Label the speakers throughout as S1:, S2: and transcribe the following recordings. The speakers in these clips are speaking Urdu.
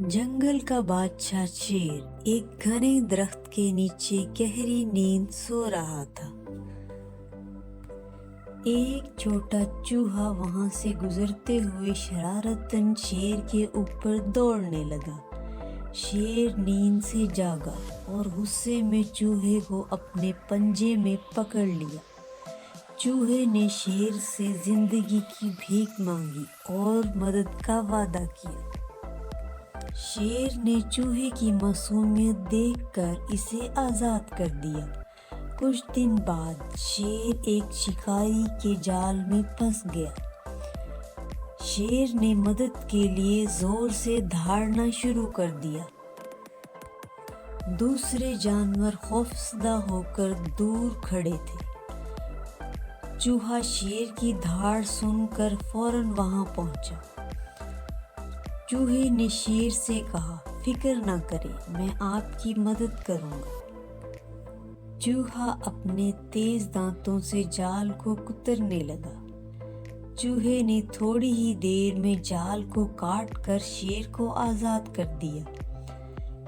S1: جنگل کا بادشاہ شیر ایک گھنے درخت کے نیچے گہری نیند سو رہا تھا۔ ایک چھوٹا چوہا وہاں سے گزرتے ہوئے شرارتاً شیر کے اوپر دوڑنے لگا۔ شیر نیند سے جاگا اور غصے میں چوہے کو اپنے پنجے میں پکڑ لیا۔ چوہے نے شیر سے زندگی کی بھیک مانگی اور مدد کا وعدہ کیا۔ شیر نے چوہے کی معصومیت دیکھ کر اسے آزاد کر دیا۔ کچھ دن بعد شیر ایک شکاری کے جال میں پھنس گیا۔ شیر نے مدد کے لیے زور سے دھاڑنا شروع کر دیا۔ دوسرے جانور خوفزدہ ہو کر دور کھڑے تھے۔ چوہا شیر کی دھاڑ سن کر فوراً وہاں پہنچا۔ چوہے نے شیر سے کہا، فکر نہ کریں، میں آپ کی مدد کروں گا۔ چوہا اپنے تیز دانتوں سے جال کو کترنے لگا۔ چوہے نے تھوڑی ہی دیر میں جال کو کاٹ کر شیر کو آزاد کر دیا۔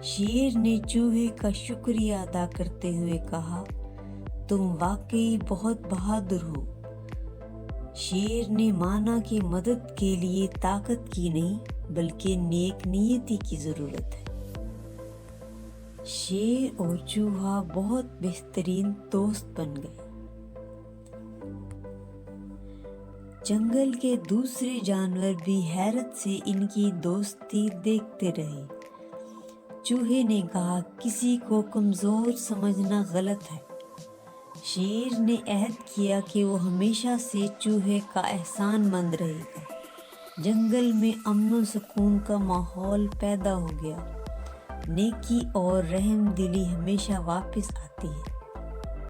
S1: شیر نے چوہے کا شکریہ ادا کرتے ہوئے کہا، تم واقعی بہت بہادر ہو۔ شیر نے مانا کہ مدد کے لیے طاقت کی نہیں بلکہ نیک نیتی کی ضرورت ہے۔ شیر اور چوہا بہت بہترین دوست بن گئے۔ جنگل کے دوسرے جانور بھی حیرت سے ان کی دوستی دیکھتے رہے۔ چوہے نے کہا، کسی کو کمزور سمجھنا غلط ہے۔ شیر نے عہد کیا کہ وہ ہمیشہ سے چوہے کا احسان مند رہے گا۔ جنگل میں امن و سکون کا ماحول پیدا ہو گیا۔ نیکی اور رحم دلی ہمیشہ واپس آتی ہے۔